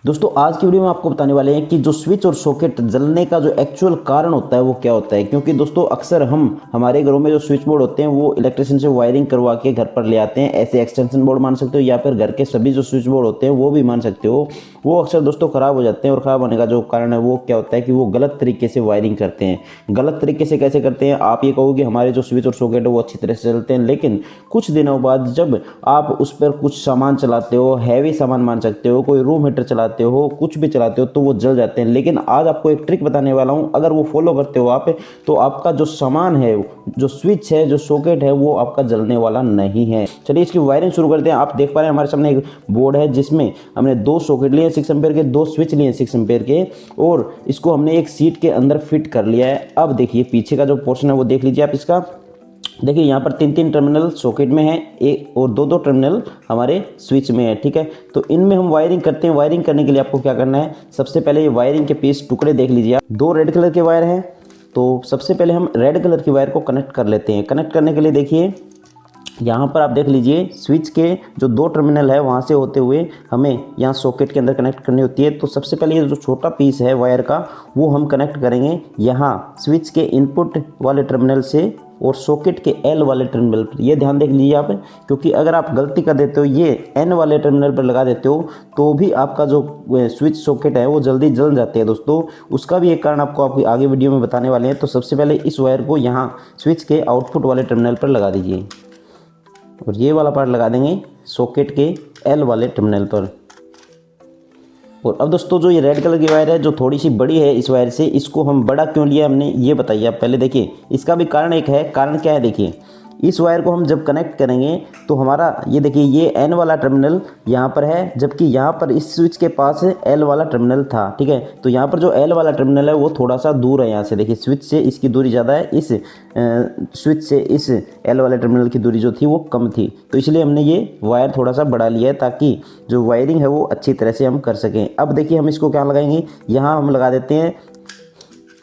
दोस्तों आज की वीडियो में आपको बताने वाले हैं कि जो स्विच और सॉकेट जलने का जो एक्चुअल कारण होता है वो क्या होता है। क्योंकि दोस्तों अक्सर हम हमारे घरों में जो स्विच बोर्ड होते हैं वो इलेक्ट्रिशियन से वायरिंग करवा के घर पर ले आते हैं। ऐसे एक्सटेंशन बोर्ड मान सकते हो या फिर घर के सभी जो स्विच बोर्ड होते हैं वो भी मान सकते हो। वो अक्सर दोस्तों ख़राब हो जाते हैं और ख़राब होने का जो कारण है वो क्या होता है कि वो गलत तरीके से वायरिंग करते हैं। गलत तरीके से कैसे करते हैं? आप ये कहोगे हमारे जो स्विच और सॉकेट है वो अच्छी तरह से चलते हैं, लेकिन कुछ दिनों बाद जब आप उस पर कुछ सामान चलाते हो, हैवी सामान मान सकते हो, कोई रूम हीटर चलाते हो, कुछ भी चलाते हो तो वो जल जाते हैं। लेकिन आज आपको एक ट्रिक बताने वाला हूँ, अगर वो फॉलो करते हो आप तो आपका जो सामान है, जो स्विच है, जो सॉकेट है वो आपका जलने वाला नहीं है। चलिए इसकी वायरिंग शुरू करते हैं। आप देख पा रहे हैं हमारे सामने एक बोर्ड है जिसमें हमने दो सॉकेट लिए 6 एम्पीयर के, दो स्विच लिए 6 एम्पीयर के और इसको हमने एक सीट के अंदर फिट कर लिया है। अब देखिए पीछे का जो पोर्शन है वो देख लीजिए आप इसका। देखिए यहाँ पर 3 टर्मिनल सॉकेट में है एक और 2 टर्मिनल हमारे स्विच में है। ठीक है, तो इनमें हम वायरिंग करते हैं। वायरिंग करने के लिए आपको क्या करना है, सबसे पहले ये वायरिंग के पीस टुकड़े देख लीजिए आप। 2 रेड कलर के वायर हैं, तो सबसे पहले हम रेड कलर की वायर को कनेक्ट कर लेते हैं। कनेक्ट करने के लिए देखिए यहाँ पर आप देख लीजिए स्विच के जो 2 टर्मिनल है वहाँ से होते हुए हमें यहाँ सॉकेट के अंदर कनेक्ट करनी होती है। तो सबसे पहले ये जो छोटा पीस है वायर का वो हम कनेक्ट करेंगे यहाँ स्विच के इनपुट वाले टर्मिनल से और सॉकेट के एल वाले टर्मिनल पर। ये ध्यान देख लीजिए आप, क्योंकि अगर आप गलती कर देते हो ये एन वाले टर्मिनल पर लगा देते हो तो भी आपका जो स्विच सॉकेट है वो जल्दी जल जाते हैं दोस्तों। उसका भी एक कारण आपको आगे वीडियो में बताने वाले हैं। तो सबसे पहले इस वायर को यहाँ स्विच के आउटपुट वाले टर्मिनल पर लगा दीजिए और ये वाला पार्ट लगा देंगे सॉकेट के एल वाले टर्मिनल पर। और अब दोस्तों जो ये रेड कलर की वायर है जो थोड़ी सी बड़ी है इस वायर से, इसको हम बड़ा क्यों लिया हमने ये बताइए आप पहले। देखिए इसका भी कारण एक है। कारण क्या है, देखिए इस वायर को हम जब कनेक्ट करेंगे तो हमारा ये देखिए ये एन वाला टर्मिनल यहाँ पर है, जबकि यहाँ पर इस स्विच के पास एल वाला टर्मिनल था। ठीक है, तो यहाँ पर जो एल वाला टर्मिनल है वो थोड़ा सा दूर है यहाँ से। देखिए स्विच से इसकी दूरी ज़्यादा है, इस स्विच से इस एल वाले टर्मिनल की दूरी जो थी वो कम थी। तो इसलिए हमने ये वायर थोड़ा सा बढ़ा लिया है ताकि जो वायरिंग है वो अच्छी तरह से हम कर सकें। अब देखिए हम इसको क्या लगाएंगे, यहाँ हम लगा देते हैं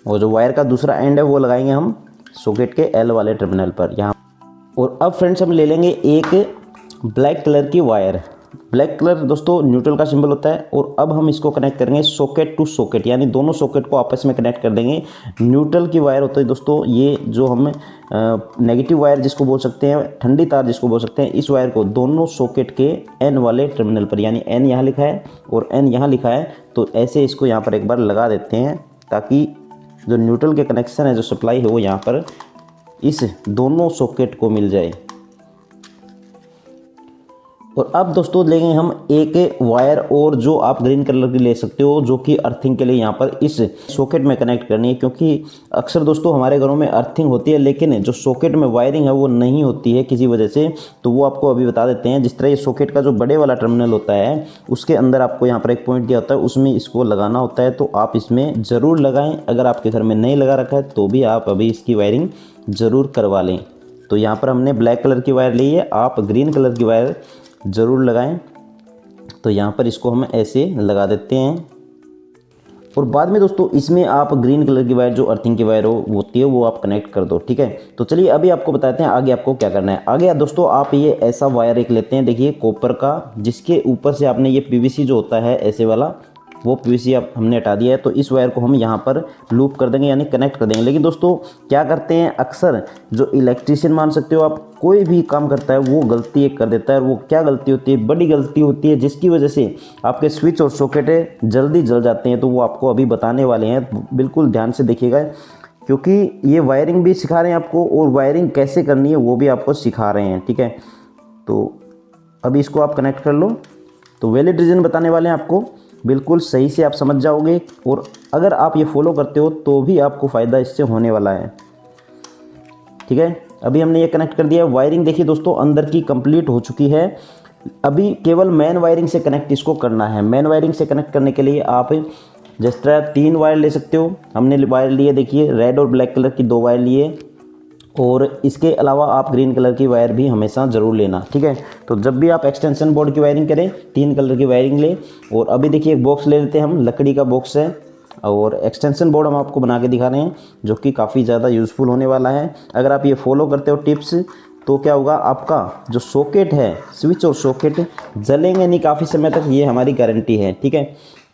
और जो वायर का दूसरा एंड है वो लगाएंगे हम सॉकेट के एल वाले टर्मिनल पर यहाँ। और अब फ्रेंड्स हम ले लेंगे एक ब्लैक कलर की वायर। ब्लैक कलर दोस्तों न्यूट्रल का सिंबल होता है। और अब हम इसको कनेक्ट करेंगे सॉकेट टू सॉकेट, यानी दोनों सॉकेट को आपस में कनेक्ट कर देंगे। न्यूट्रल की वायर होती है दोस्तों ये जो हम नेगेटिव वायर जिसको बोल सकते हैं, ठंडी तार जिसको बोल सकते हैं, इस वायर को दोनों सॉकेट के एन वाले टर्मिनल पर, यानी एन यहाँ लिखा है और एन यहाँ लिखा है, तो ऐसे इसको यहाँ पर एक बार लगा देते हैं ताकि जो न्यूट्रल के कनेक्शन है, जो सप्लाई है वो यहाँ पर इस दोनों सॉकेट को मिल जाए। और अब दोस्तों लेंगे हम एक वायर और जो आप ग्रीन कलर की ले सकते हो, जो कि अर्थिंग के लिए यहाँ पर इस सॉकेट में कनेक्ट करनी है। क्योंकि अक्सर दोस्तों हमारे घरों में अर्थिंग होती है लेकिन जो सॉकेट में वायरिंग है वो नहीं होती है किसी वजह से, तो वो आपको अभी बता देते हैं। जिस तरह ये सॉकेट का जो बड़े वाला टर्मिनल होता है उसके अंदर आपको यहाँ पर एक पॉइंट दिया होता है, उसमें इसको लगाना होता है। तो आप इसमें ज़रूर लगाएँ, अगर आपके घर में नहीं लगा रखा है तो भी आप अभी इसकी वायरिंग ज़रूर करवा लें। तो यहाँ पर हमने ब्लैक कलर की वायर ली है, आप ग्रीन कलर की वायर ज़रूर लगाएं। तो यहाँ पर इसको हम ऐसे लगा देते हैं और बाद में दोस्तों इसमें आप ग्रीन कलर की वायर जो अर्थिंग की वायर होती है वो आप कनेक्ट कर दो। ठीक है, तो चलिए अभी आपको बताते हैं आगे आपको क्या करना है। आगे दोस्तों आप ये ऐसा वायर एक लेते हैं, देखिए कॉपर का, जिसके ऊपर से आपने ये पीवीसी जो होता है ऐसे वाला, वो पीवीसी आप हमने हटा दिया है। तो इस वायर को हम यहाँ पर लूप कर देंगे, यानी कनेक्ट कर देंगे। लेकिन दोस्तों क्या करते हैं अक्सर जो इलेक्ट्रिशियन मान सकते हो आप, कोई भी काम करता है वो गलती एक कर देता है। वो क्या गलती होती है, बड़ी गलती होती है जिसकी वजह से आपके स्विच और सॉकेट जल्दी जल जाते हैं। तो वो आपको अभी बताने वाले हैं, बिल्कुल ध्यान से देखिएगा, क्योंकि ये वायरिंग भी सिखा रहे हैं आपको और वायरिंग कैसे करनी है वो भी आपको सिखा रहे हैं। ठीक है, तो अभी इसको आप कनेक्ट कर लो। तो वैलिड रीज़न बताने वाले हैं आपको, बिल्कुल सही से आप समझ जाओगे और अगर आप ये फॉलो करते हो तो भी आपको फ़ायदा इससे होने वाला है। ठीक है, अभी हमने ये कनेक्ट कर दिया। वायरिंग देखिए दोस्तों अंदर की कंप्लीट हो चुकी है। अभी केवल मेन वायरिंग से कनेक्ट इसको करना है। मेन वायरिंग से कनेक्ट करने के लिए आप जिस तरह 3 वायर ले सकते हो, हमने वायर लिए देखिए रेड और ब्लैक कलर की 2 वायर लिए, और इसके अलावा आप ग्रीन कलर की वायर भी हमेशा ज़रूर लेना। ठीक है, तो जब भी आप एक्सटेंशन बोर्ड की वायरिंग करें 3 कलर की वायरिंग लें। और अभी देखिए एक बॉक्स ले लेते हैं हम, लकड़ी का बॉक्स है और एक्सटेंशन बोर्ड हम आपको बना के दिखा रहे हैं जो कि काफ़ी ज़्यादा यूज़फुल होने वाला है। अगर आप ये फॉलो करते हो टिप्स तो क्या होगा, आपका जो सॉकेट है, स्विच और सॉकेट जलेंगे नहीं काफ़ी समय तक, ये हमारी गारंटी है। ठीक है,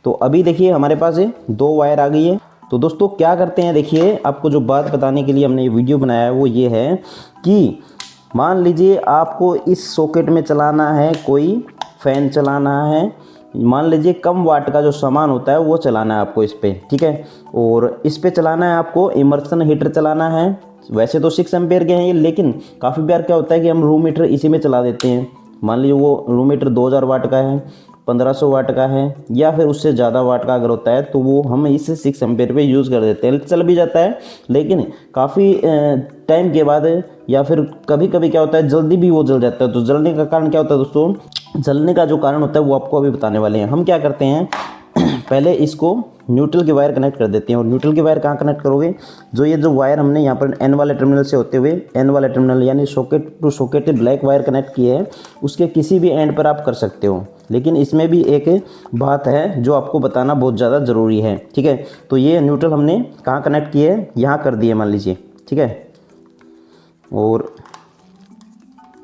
तो अभी देखिए हमारे पास 2 वायर आ गई है। तो दोस्तों क्या करते हैं, देखिए आपको जो बात बताने के लिए हमने ये वीडियो बनाया है वो ये है कि मान लीजिए आपको इस सॉकेट में चलाना है, कोई फ़ैन चलाना है, मान लीजिए कम वाट का जो सामान होता है वो चलाना है आपको इस पे, ठीक है। और इस पे चलाना है आपको इमर्सन हीटर चलाना है। वैसे तो 6 एम्पेयर के हैं ये, लेकिन काफ़ी बार क्या होता है कि हम रूम हीटर इसी में चला देते हैं। मान लीजिए वो रूम हीटर 2000 वाट का है, 1500 वाट का है, या फिर उससे ज़्यादा वाट का अगर होता है तो वो हम इस 6 एम्पेयर पे यूज़ कर देते हैं। चल भी जाता है, लेकिन काफ़ी टाइम के बाद या फिर कभी कभी क्या होता है जल्दी भी वो जल जाता है। तो जलने का कारण क्या होता है दोस्तों, जलने का जो कारण होता है वो आपको अभी बताने वाले हैं। हम क्या करते हैं पहले इसको न्यूट्रल के वायर कनेक्ट कर देते हैं। और न्यूट्रल के वायर कहाँ कनेक्ट करोगे, जो ये जो वायर हमने यहाँ पर एन वाले टर्मिनल से होते हुए एन वाले टर्मिनल यानी socket to socket black wire connect किए है, उसके किसी भी एंड पर आप कर सकते हो। लेकिन इसमें भी एक बात है जो आपको बताना बहुत ज़्यादा ज़रूरी है, ठीक है। तो ये न्यूट्रल हमने कहाँ कनेक्ट किए है, यहाँ कर दिए मान लीजिए, ठीक है। और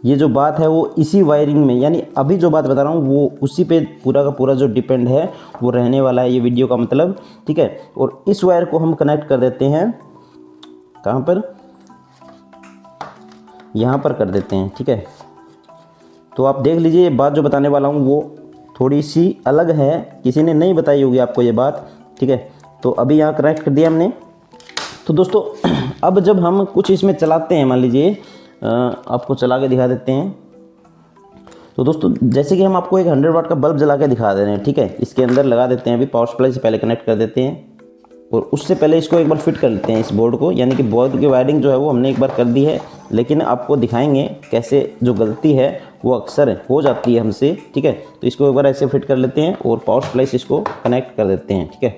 ये जो बात है वो इसी वायरिंग में, यानी अभी जो बात बता रहा हूँ वो उसी पे पूरा का पूरा जो डिपेंड है वो रहने वाला है ये वीडियो का मतलब, ठीक है। और इस वायर को हम कनेक्ट कर देते हैं कहाँ पर, यहाँ पर कर देते हैं, ठीक है। तो आप देख लीजिए ये बात जो बताने वाला हूँ वो थोड़ी सी अलग है, किसी ने नहीं बताई होगी आपको ये बात, ठीक है। तो अभी यहाँ कनेक्ट कर दिया हमने। तो दोस्तों अब जब हम कुछ इसमें चलाते हैं, मान लीजिए आपको चला के दिखा देते हैं। तो दोस्तों जैसे कि हम आपको एक 100 वाट का बल्ब जला के दिखा दे रहे हैं, ठीक है। इसके अंदर लगा देते हैं, अभी पावर सप्लाई से पहले कनेक्ट कर देते हैं और उससे पहले इसको एक बार फिट कर लेते हैं इस बोर्ड को, यानी कि बोर्ड की वायरिंग जो है वो हमने एक बार कर दी है, लेकिन आपको दिखाएंगे कैसे जो गलती है वो अक्सर हो जाती है हमसे, ठीक है। तो इसको एक बार ऐसे फिट कर लेते हैं और पावर सप्लाई से इसको कनेक्ट कर देते हैं, ठीक है।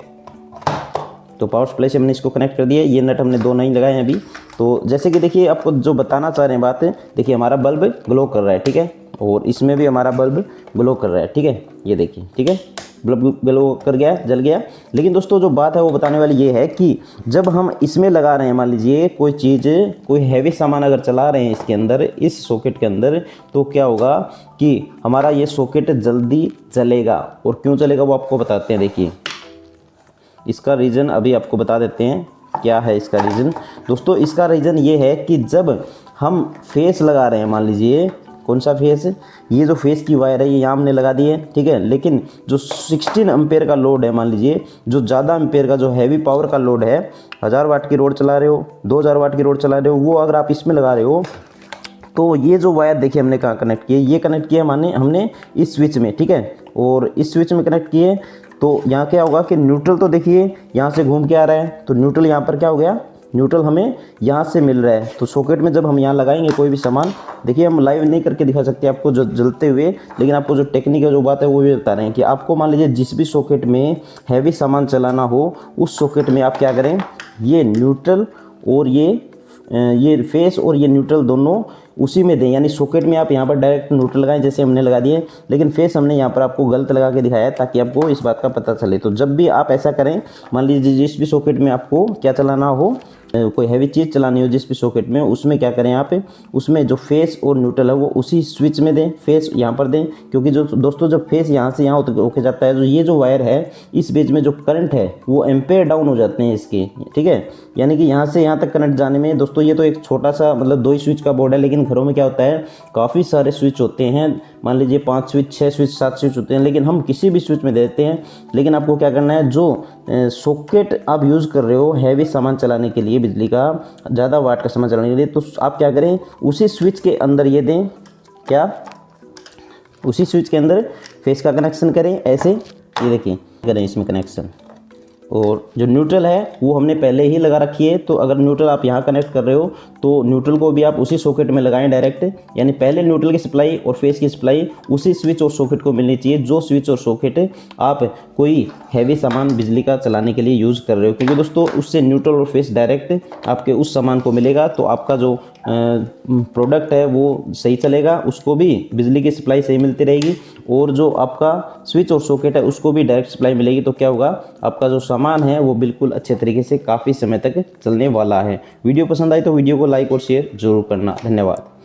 तो पावर सप्लाई से हमने इसको कनेक्ट कर दिया। ये नट हमने 2 नहीं लगाए हैं अभी। तो जैसे कि देखिए आपको जो बताना चाह रहे हैं बात, देखिए हमारा बल्ब ग्लो कर रहा है, ठीक है। और इसमें भी हमारा बल्ब ग्लो कर रहा है, ठीक है। ये देखिए, ठीक है, बल्ब ग्लो कर गया, जल गया। लेकिन दोस्तों जो बात है वो बताने वाली ये है कि जब हम इसमें लगा रहे हैं, मान लीजिए कोई चीज़, कोई हैवी सामान अगर चला रहे हैं इसके अंदर, इस सॉकेट के अंदर, तो क्या होगा कि हमारा ये सॉकेट जल्दी जलेगा। और क्यों जलेगा वो आपको बताते हैं। देखिए इसका रीज़न अभी आपको बता देते हैं क्या है इसका रीज़न। दोस्तों इसका रीज़न ये है कि जब हम फेस लगा रहे हैं, मान लीजिए कौन सा फेस, ये जो फेस की वायर है ये यहाँ हमने लगा दी है, ठीक है। लेकिन जो 16 एम्पेयर का लोड है, मान लीजिए जो ज़्यादा एम्पेयर का जो हैवी पावर का लोड है, 1000 वाट की रोड चला रहे हो, 2000 वाट की रोड चला रहे हो, वो अगर आप इसमें लगा रहे हो, तो ये जो वायर देखिए हमने कहाँ कनेक्ट किए, ये कनेक्ट किया माने हमने इस स्विच में, ठीक है। और इस स्विच में कनेक्ट किए तो यहाँ क्या होगा कि न्यूट्रल तो देखिए यहाँ से घूम के आ रहा है, तो न्यूट्रल यहाँ पर क्या हो गया, न्यूट्रल हमें यहाँ से मिल रहा है। तो सॉकेट में जब हम यहाँ लगाएंगे कोई भी सामान, देखिए हम लाइव नहीं करके दिखा सकते आपको जो जलते हुए, लेकिन आपको जो टेक्निक है जो बात है वो भी बता रहे हैं कि आपको मान लीजिए जिस भी सॉकेट में हैवी सामान चलाना हो, उस सॉकेट में आप क्या करें, ये न्यूट्रल और ये फेस और ये न्यूट्रल दोनों उसी में दें। यानी सॉकेट में आप यहाँ पर डायरेक्ट न्यूट्रल लगाएं जैसे हमने लगा दिए, लेकिन फेस हमने यहाँ पर आपको गलत लगा के दिखाया है ताकि आपको इस बात का पता चले। तो जब भी आप ऐसा करें, मान लीजिए जिस भी सॉकेट में आपको क्या चलाना हो, कोई हैवी चीज़ चलानी हो जिस भी सॉकेट में, उसमें क्या करें आप, उसमें जो फेस और न्यूट्रल है वो उसी स्विच में दें, फेस यहाँ पर दें। क्योंकि जो दोस्तों जब फेस यहाँ से यहाँ होके जाता है, जो ये जो वायर है इस बीच में जो करंट है वो एम्पेयर डाउन हो जाते हैं इसके, ठीक है। यानी कि यहाँ से यहाँ तक करंट जाने में, दोस्तों ये तो एक छोटा सा मतलब 2 ही स्विच का बोर्ड है, लेकिन घरों में क्या होता है काफ़ी सारे स्विच होते हैं, मान लीजिए 5 स्विच, 6 स्विच, 7 स्विच होते हैं, लेकिन हम किसी भी स्विच में देते हैं। लेकिन आपको क्या करना है, जो सॉकेट आप यूज़ कर रहे हो हैवी सामान चलाने के लिए, बिजली का ज़्यादा वाट का सामान चलाने के लिए, तो आप क्या करें उसी स्विच के अंदर ये दें, क्या उसी स्विच के अंदर फेस का कनेक्शन करें ऐसे, ये देखिए करें इसमें कनेक्शन। और जो न्यूट्रल है वो हमने पहले ही लगा रखी है, तो अगर न्यूट्रल आप यहाँ कनेक्ट कर रहे हो तो न्यूट्रल को भी आप उसी सॉकेट में लगाएं डायरेक्ट। यानी पहले न्यूट्रल की सप्लाई और फेस की सप्लाई उसी स्विच और सॉकेट को मिलनी चाहिए, जो स्विच और सॉकेट आप कोई हैवी सामान बिजली का चलाने के लिए यूज़ कर रहे हो। क्योंकि दोस्तों उससे न्यूट्रल और फेस डायरेक्ट आपके उस सामान को मिलेगा, तो आपका जो प्रोडक्ट है वो सही चलेगा, उसको भी बिजली की सप्लाई सही मिलती रहेगी, और जो आपका स्विच और सॉकेट है उसको भी डायरेक्ट सप्लाई मिलेगी। तो क्या होगा, आपका जो सामान है वो बिल्कुल अच्छे तरीके से काफ़ी समय तक चलने वाला है। वीडियो पसंद आई तो वीडियो को लाइक और शेयर जरूर करना। धन्यवाद।